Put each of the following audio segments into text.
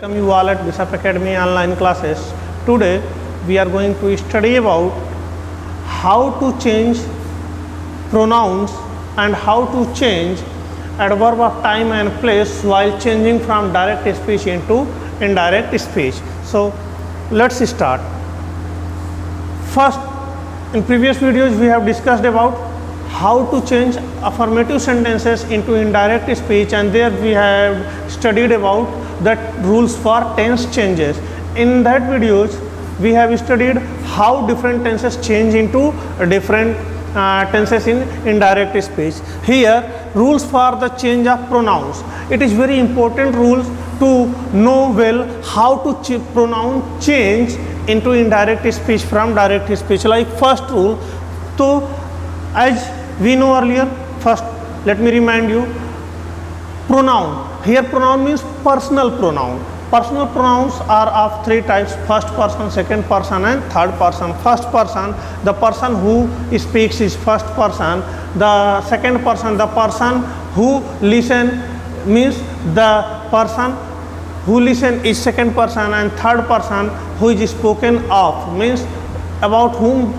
Welcome you all at Bishop Academy online classes. Today we are going to study about how to change pronouns and how to change adverb of time and place while changing from direct speech into indirect speech. So let's start. First, in previous videos we have discussed about how to change affirmative sentences into indirect speech, and there we have studied about the rules for tense changes. In that videos we have studied how different tenses change into different tenses in indirect speech. Here rules for the change of pronouns. It is very important rules to know well how to pronoun change into indirect speech from direct speech. Like first rule, so as we know earlier, first let me remind you, pronoun. Here pronoun means personal pronoun. Personal pronouns are of three types: first person, second person and third person. First person, the person who speaks is first person. The second person, the person who listen, means the person who listen is second person, and third person who is spoken of, means about whom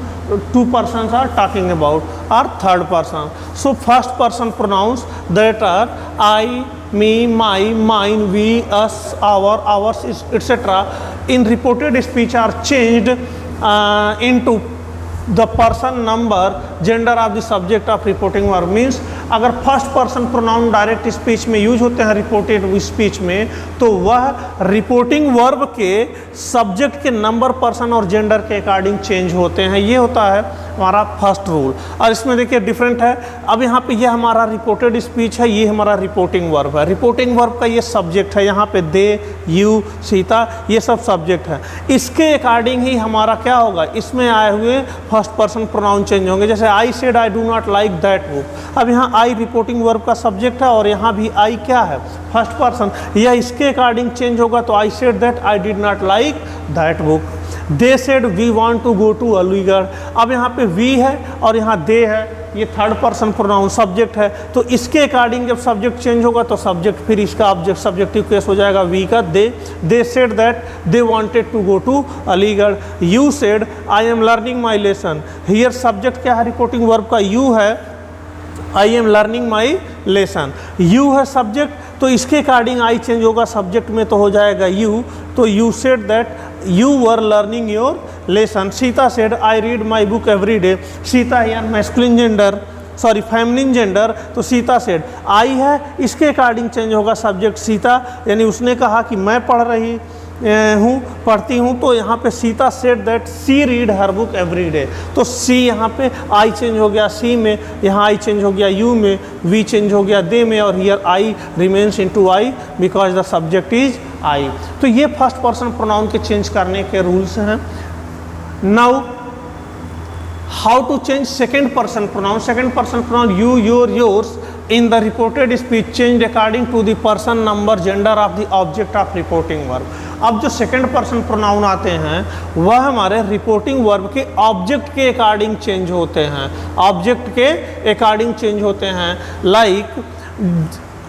two persons are talking about, are third person. So first person pronouns, that are I, me, my, mine, we, us, our, ours, etc. in reported speech are changed into the person, number, gender of the subject of reporting verb. Means अगर first person pronoun direct speech में use होते हैं reported speech में, तो वह reporting verb के subject के number, person और जेंडर के अकॉर्डिंग चेंज होते हैं. ये होता है हमारा फर्स्ट रूल. और इसमें देखिए डिफरेंट है. अब यहाँ पे ये हमारा रिपोर्टेड स्पीच है, ये हमारा रिपोर्टिंग वर्ब है. रिपोर्टिंग वर्ब का ये सब्जेक्ट है, यहाँ पे दे, यू, सीता, ये सब सब्जेक्ट है. इसके अकॉर्डिंग ही हमारा क्या होगा, इसमें आए हुए फर्स्ट पर्सन प्रोनाउन चेंज होंगे. जैसे I said I do not like that book. अब यहाँ आई रिपोर्टिंग वर्ब का सब्जेक्ट है और यहाँ भी आई क्या है, फर्स्ट पर्सन. यह इसके अकॉर्डिंग चेंज होगा, तो I said that I did not like that book. They said we want to go to Aligarh. अब यहाँ पे वी है और यहाँ दे है, ये थर्ड पर्सन प्रोनाउन सब्जेक्ट है. तो इसके अकॉर्डिंग जब सब्जेक्ट चेंज होगा तो सब्जेक्ट फिर इसका ऑब्जेक्ट सब्जेक्टिव केस हो जाएगा वी का, they. They said that they wanted to go to Aligarh. You said I am learning my lesson. Here subject क्या है रिपोर्टिंग वर्ब का, यू है, I am learning my lesson. You है subject, तो इसके अकॉर्डिंग आई चेंज होगा, subject में तो हो जाएगा यू. तो you said that you were learning your lesson. Sita said I read my book every day. Sita है masculine gender, sorry feminine gender, तो सीता सेड. आई है, इसके अकॉर्डिंग चेंज होगा सब्जेक्ट सीता, यानी उसने कहा कि मैं पढ़ रही हूँ, पढ़ती हूँ. तो यहाँ पे Sita said that she read her book every day. तो सी यहाँ पे आई चेंज हो गया सी में, यहाँ आई चेंज हो गया यू में, वी चेंज हो गया दे में, और here I remains into I because the subject is I. तो ये फर्स्ट पर्सन प्रोनाउन के चेंज करने के रूल्स हैं. Now how to change second person pronoun. Second person pronoun you, your, yours in the reported speech changed according to the person, number, gender of the object of reporting verb. अब जो second person pronoun आते हैं वह हमारे reporting verb के object के according change होते हैं, ऑब्जेक्ट के अकॉर्डिंग चेंज होते हैं. लाइक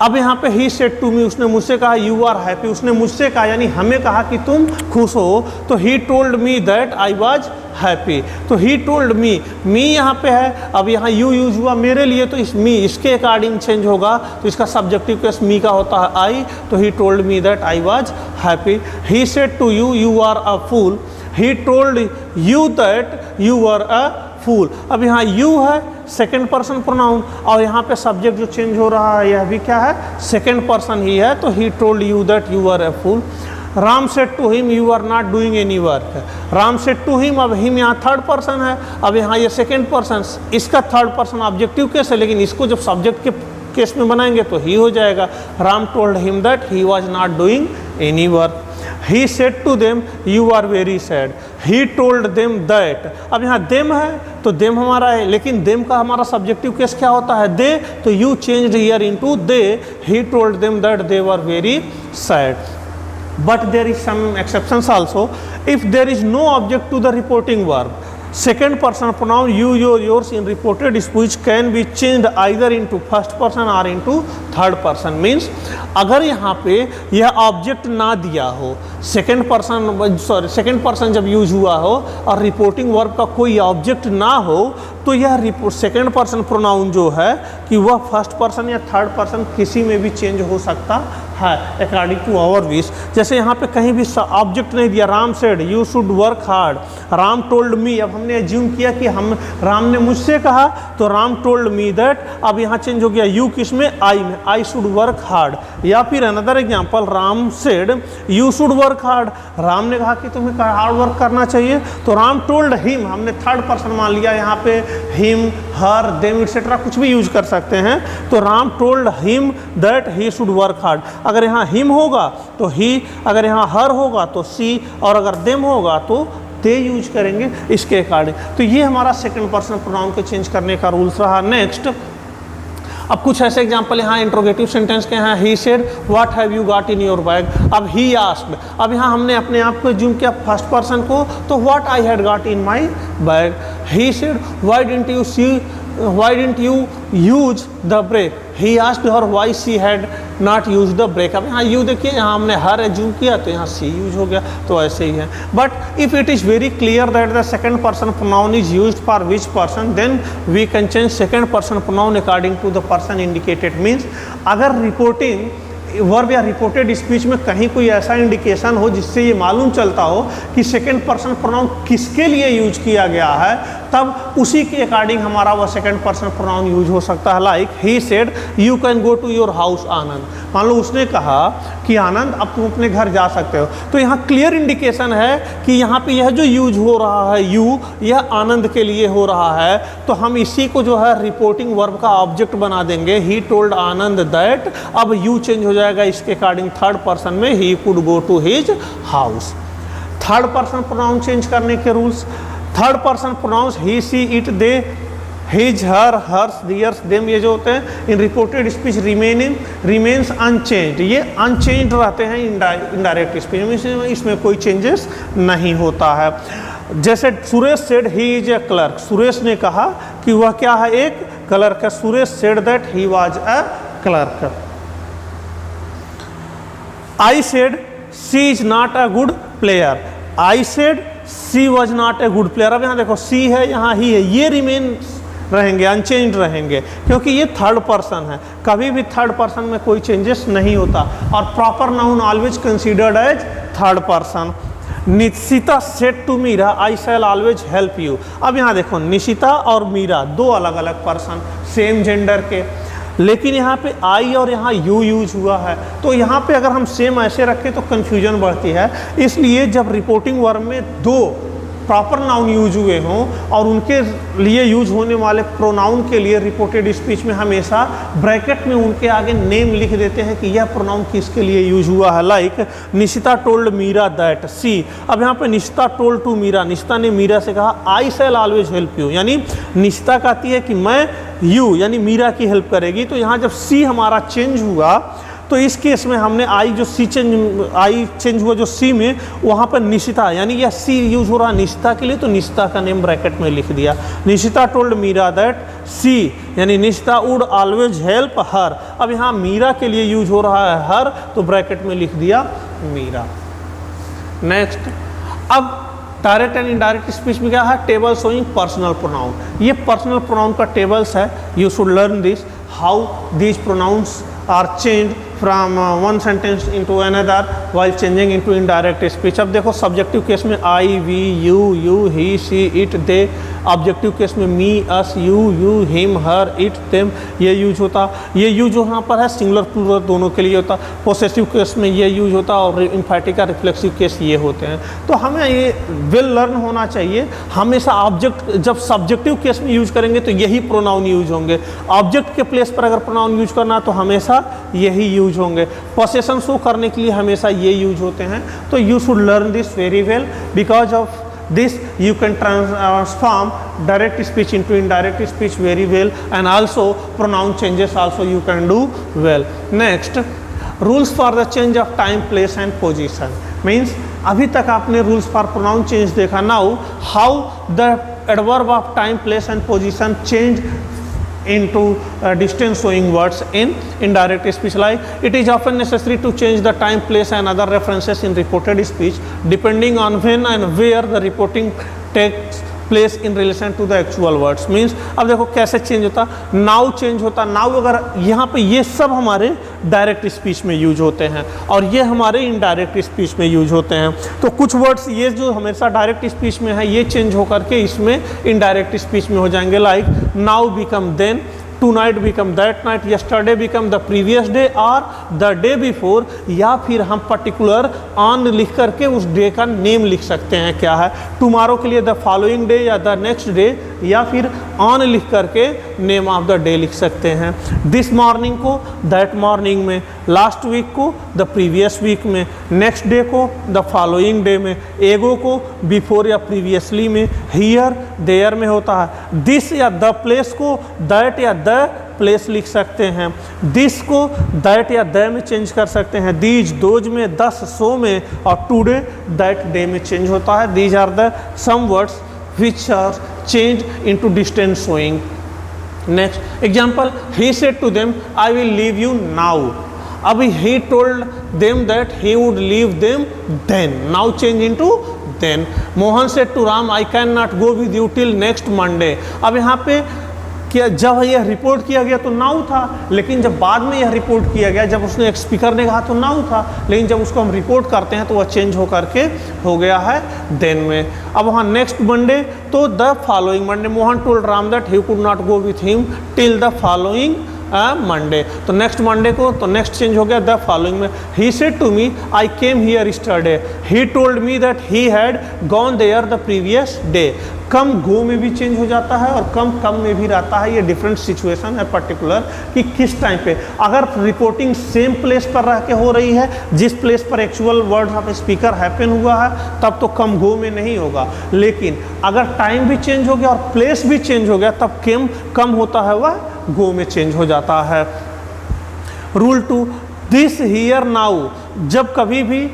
अब यहाँ पे ही सेड टू मी, उसने मुझसे कहा यू आर हैप्पी. उसने मुझसे कहा यानी हमें कहा कि तुम खुश हो, तो he told me that I was happy. तो ही टोल्ड मी, मी यहाँ पे है, अब यहाँ यू यूज हुआ मेरे लिए, तो इस मी इसके अकॉर्डिंग चेंज होगा, तो इसका सब्जेक्टिव केस मी का होता है आई. तो he told me that I was happy. He said to you you are a fool. He told you that you are a fool. अब यहाँ यू है सेकेंड पर्सन प्रोनाउन, और यहाँ पे सब्जेक्ट जो चेंज हो रहा है यह भी क्या है, सेकेंड पर्सन ही है. तो he told you that you are a fool. Ram said to him you are not doing any work. Ram said to him, अब हिम यहाँ थर्ड पर्सन है, अब यहाँ ये सेकेंड पर्सन, इसका थर्ड पर्सन ऑब्जेक्टिव केस है, लेकिन इसको जब सब्जेक्ट के केस में बनाएंगे तो ही हो जाएगा. Ram told him that he was not doing any work. He said to them you are very sad. He told them that. अब यहाँ देम है तो देम हमारा है, लेकिन देम का हमारा सब्जेक्टिव केस क्या होता है, दे. तो you changed here into they. He told them that they were very sad. But there is some exceptions also. If there is no object to the reporting verb, second person pronoun you, your, yours in reported speech can be changed either into first person or into third person. Means अगर यहाँ पे यह object ना दिया हो, second person जब use हुआ हो और रिपोर्टिंग वर्ब का कोई ऑब्जेक्ट ना हो, तो यह सेकेंड पर्सन प्रोनाउन जो है कि वह फर्स्ट पर्सन या थर्ड पर्सन किसी में भी चेंज हो सकता है अकॉर्डिंग टू आवर विश। जैसे यहाँ पे कहीं भी ऑब्जेक्ट नहीं दिया, Ram said you should work hard, Ram told me, अब हमने एज्यूम किया कि राम ने मुझसे कहा तो राम टोल्ड मी दैट, अब यहाँ चेंज हो गया यू किस में, आई में, आई शुड वर्क हार्ड। या फिर another example, Ram said you should work hard, Ram ने कहा कि तुम्हें हार्ड वर्क करना चाहिए, तो राम टोल्ड हिम, हमने थर्ड पर्सन मान लिया, यहाँ पे हिम, हर, देम एक्सेट्रा कुछ भी यूज कर सकते हैं, तो Ram told him that he should work hard. अगर यहाँ हिम होगा तो ही, अगर यहाँ हर होगा तो सी, और अगर देम होगा तो दे यूज करेंगे इसके अकॉर्डिंग। तो ये हमारा सेकंड पर्सन प्रोनाउन को चेंज करने का रूल्स रहा। नेक्स्ट, अब कुछ ऐसे एग्जाम्पल यहाँ इंट्रोगेटिव सेंटेंस के हैं। He said what have you got in your bag, अब ही आस्क्ड, अब यहाँ हमने अपने आप को एज्यूम किया फर्स्ट पर्सन को, तो what I had got in my bag. He said why didn't you use the brake, he asked her why she had not use the brake. अब यहाँ यू देखिए, यहाँ हमने हर एज्यूम किया तो यहाँ सी यूज हो गया, तो ऐसे ही है। But if it is very clear that the second person pronoun is used for which person, then we can change second person pronoun according to the person indicated. Means अगर रिपोर्टिंग वर्ब या reported speech में कहीं कोई ऐसा indication हो जिससे ये मालूम चलता हो कि सेकंड पर्सन प्रोनाउन किसके लिए यूज किया गया है, तब उसी के अकॉर्डिंग हमारा वह सेकंड पर्सन प्रोनाउन यूज हो सकता है। Like he said you can go to your house Anand, मान लो उसने कहा कि आनंद अब तुम अपने घर जा सकते हो, तो यहाँ क्लियर इंडिकेशन है कि यहाँ पे यह जो यूज हो रहा है यू, यह आनंद के लिए हो रहा है, तो हम इसी को जो है रिपोर्टिंग वर्ब का ऑब्जेक्ट बना देंगे। ही टोल्ड आनंद दैट, अब यू चेंज हो जाएगा इसके अकॉर्डिंग थर्ड पर्सन में, he could go to his house. Third person pronoun change करने के rules, third person pronouns he, she, it, they, his, her, hers, theirs, them, ये जो होते हैं in reported speech remains unchanged, ये unchanged रहते हैं इनडायरेक्ट स्पीच में, इसमें कोई चेंजेस नहीं होता है। जैसे Suresh said he is a clerk, Suresh ने कहा कि वह क्या है, एक क्लर्क है। Suresh said that he was a clerk. I said she is not a good player, I said she was not a good player. अब यहाँ देखो सी है, यहाँ ही है, ये रिमेन रहेंगे, अनचेंज रहेंगे, क्योंकि ये थर्ड पर्सन है। कभी भी थर्ड पर्सन में कोई चेंजेस नहीं होता, और proper noun always considered as third person. Nishita said to Meera I shall always help you. अब यहाँ देखो निशिता और मीरा दो अलग अलग पर्सन, सेम जेंडर के, लेकिन यहाँ पे आई और यहाँ यू यूज हुआ है, तो यहाँ पे अगर हम सेम ऐसे रखें तो कन्फ्यूजन बढ़ती है। इसलिए जब रिपोर्टिंग वर्ब में दो प्रॉपर नाउन यूज हुए हों और उनके लिए यूज होने वाले प्रोनाउन के लिए रिपोर्टेड स्पीच में हमेशा ब्रैकेट में उनके आगे नेम लिख देते हैं कि यह प्रोनाउन किसके लिए यूज हुआ है। Like Nishita told Meera that see, अब यहाँ पे निशिता टोल्ड टू मीरा, निशिता ने मीरा से कहा I shall always help you, यानी निशिता कहती है कि मैं यू यानी मीरा की हेल्प करेगी। तो यहाँ जब सी हमारा चेंज हुआ तो इस केस में हमने आई जो सी चेंज हुआ जो सी में, वहाँ पर निशिता यानी यह सी यूज हो रहा है निशिता के लिए, तो निशिता का नेम ब्रैकेट में लिख दिया। निशिता टोल्ड मीरा दैट सी यानी Nishita would always help her, अब यहाँ मीरा के लिए यूज हो रहा है हर, तो ब्रैकेट में लिख दिया मीरा। नेक्स्ट, अब डायरेक्ट एंड इनडायरेक्ट स्पीच में क्या है, टेबल शोइंग पर्सनल प्रोनाउन। ये पर्सनल प्रोनाउन का टेबल्स है, you should learn this how these pronouns are changed from one sentence into another while changing into indirect speech। अब देखो subjective case में I, we, you, he, she, it, they. Objective case में me, us, you, him, her, it, them, ये use होता। ये use यहाँ पर है सिंगुलर प्लूरल दोनों के लिए होता। पोसेसिव केस में ये यूज होता और इम्फैटिक का रिफ्लेक्सिव केस ये होते हैं। तो हमें ये वेल लर्न होना चाहिए। हमेशा ऑब्जेक्ट जब सब्जेक्टिव केस में यूज करेंगे तो यही प्रोनाउन यूज होंगे, ऑब्जेक्ट के प्लेस पर अगर प्रोनाउन यूज करना तो हमेशा यही यूज होंगे। पोसेशन शो करने के लिए हमेशा ये यूज होते हैं। तो you should learn this very well, because of this you can transform direct speech into indirect speech very well, and also pronoun changes also you can do well. Next, rules for the change of time, place and position means अभी तक आपने rules for pronoun change देखा। now how the adverb of time, place and position change into distance showing words in indirect speech. Like, it is often necessary to change the time, place and other references in reported speech depending on when and where the reporting takes place in relation to the actual words. Means अब देखो कैसे change होता, now change होता. Now अगर यहाँ पे ये सब हमारे डायरेक्ट स्पीच में यूज होते हैं और ये हमारे इनडायरेक्ट स्पीच में यूज होते हैं. तो कुछ वर्ड्स ये जो हमेशा डायरेक्ट स्पीच में है ये चेंज होकर के इसमें इनडायरेक्ट स्पीच में हो जाएंगे. Like now become then, tonight become that night, yesterday become the previous day or the day before, या फिर हम पर्टिकुलर ऑन लिख करके उस डे का नेम लिख सकते हैं क्या है. टुमारो के लिए द फॉलोइंग डे या द नेक्स्ट डे, या फिर ऑन लिख करके नेम ऑफ द डे लिख सकते हैं. दिस मॉर्निंग को दैट मॉर्निंग में, लास्ट वीक को द प्रीवियस वीक में, नेक्स्ट डे को द फॉलोइंग डे में, एगो को बिफोर या प्रीवियसली में, हियर देयर में होता है. दिस या द प्लेस को दैट या द प्लेस लिख सकते हैं. दिस को दैट या द में चेंज कर सकते हैं. दीज दोज में, दस सो में, और टुडे दैट डे में चेंज होता है. These are the some words which are changed into distance showing. Next example, he said to them, I will leave you now. Abhi he told them that he would leave them then. Now change into then. Mohan said to Ram, I cannot go with you till next Monday. अब यहाँ पे क्या, जब यह report किया गया तो now था, लेकिन जब बाद में यह रिपोर्ट किया गया, जब उसने एक स्पीकर ने कहा तो नाउ था, लेकिन जब उसको हम रिपोर्ट करते हैं तो वह चेंज हो करके हो गया है देन में. अब वहाँ नेक्स्ट मंडे तो the following Monday. Mohan told Ram that he could not go with him till the following Monday. तो नेक्स्ट मंडे को तो नेक्स्ट चेंज हो गया द फॉलोइंग में. He said to me I came here yesterday. He told me that he had gone there the previous day. Come go में भी change हो जाता है और कम में भी रहता है. ये डिफरेंट सिचुएशन है पर्टिकुलर कि किस टाइम पे. अगर रिपोर्टिंग सेम प्लेस पर रह के हो रही है, जिस प्लेस पर actual word of speaker happen हुआ है, तब तो कम गो में नहीं होगा. लेकिन अगर टाइम भी चेंज हो गया और प्लेस भी चेंज हो गया, तब कम होता है वह गो में चेंज हो जाता है. Rule 2, this here now. जब कभी भी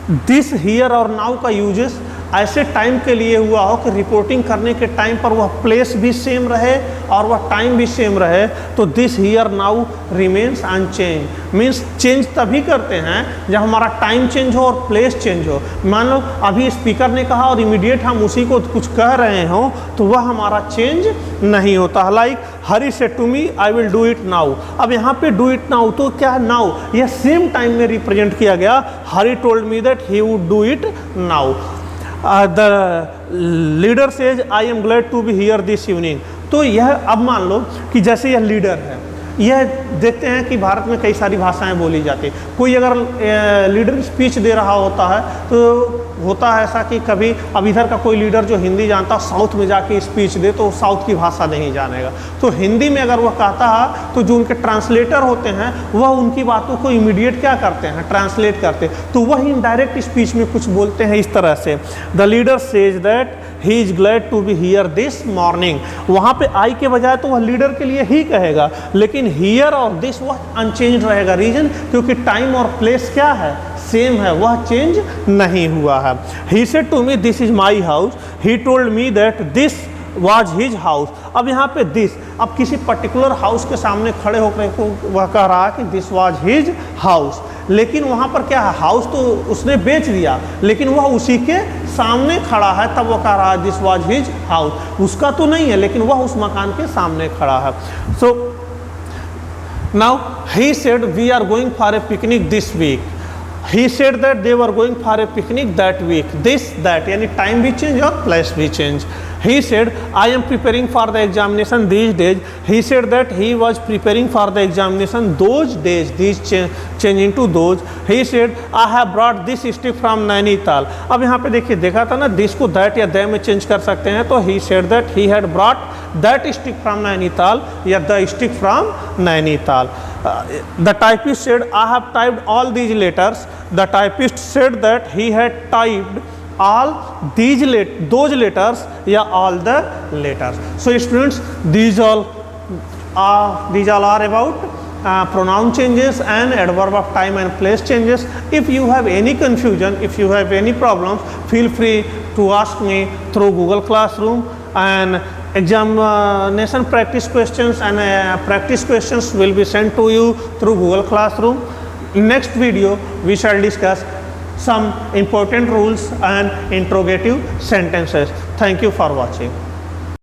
दिस हियर और नाउ का यूजेस ऐसे टाइम के लिए हुआ हो कि रिपोर्टिंग करने के टाइम पर वह प्लेस भी सेम रहे और वह टाइम भी सेम रहे, तो this here now remains unchange. Means change तभी करते हैं जब हमारा टाइम चेंज हो और प्लेस चेंज हो. मान लो अभी स्पीकर ने कहा और इमीडिएट हम उसी को कुछ कह रहे हों तो वह हमारा चेंज नहीं होता. Like Hari said to me I will do it now. अब यहाँ पे डू इट नाउ तो क्या है, नाउ यह सेम टाइम में रिप्रेजेंट किया गया. Hari told me that he would do it now. The leader says I am glad to be here this evening. तो यह अब मान लो कि जैसे यह लीडर है, यह देखते हैं कि भारत में कई सारी भाषाएं बोली जाती. कोई अगर लीडर स्पीच दे रहा होता है तो होता है ऐसा कि कभी अब इधर का कोई लीडर जो हिंदी जानता साउथ में जाके स्पीच दे तो साउथ की भाषा नहीं जानेगा. तो हिंदी में अगर वह कहता है तो जो उनके ट्रांसलेटर होते हैं वह उनकी बातों को इमीडिएट क्या करते हैं, ट्रांसलेट करते. तो वह इनडायरेक्ट स्पीच में कुछ बोलते हैं इस तरह से. The leader says that he is glad to be here this morning. वहाँ पे आई के बजाय तो वह लीडर के लिए ही कहेगा, लेकिन हियर और दिस वह अनचेंज रहेगा. रीजन क्योंकि टाइम और प्लेस क्या है, सेम है, वह चेंज नहीं हुआ है. He said to me this is my house. He told me that this was his house. अब यहाँ पे दिस, अब किसी पर्टिकुलर हाउस के सामने खड़े होकर वह कह रहा है कि दिस वाज हिज हाउस, लेकिन वहाँ पर क्या है, हाउस तो उसने बेच दिया लेकिन वह उसी के सामने खड़ा है, तब वो कह रहा है दिस वाज हिज हाउस. उसका तो नहीं है लेकिन वह उस मकान के सामने खड़ा है. So now he said we are going for a picnic this week. He said that they were going for a picnic that week. This, that, यानी टाइम भी चेंज और प्लेस भी change. He said, I am preparing for the examination these days. He said that he was preparing for the examination those days. These changing to those. He said, I have brought this stick from Nainital. अब यहाँ पे देखिए, देखा था ना, this को that या they में चेंज कर सकते हैं. तो he said that he had brought that stick from Nainital या the stick from Nainital. The typist said, I have typed all these letters. The typist said that he had typed all those letters या all the letters. So students, these all are about pronoun changes and adverb of time and place changes. If you have any confusion, if you have any problems, feel free to ask me through Google Classroom. and examination practice questions and practice questions will be sent to you through Google Classroom. In next video, we shall discuss some important rules and interrogative sentences. Thank you for watching.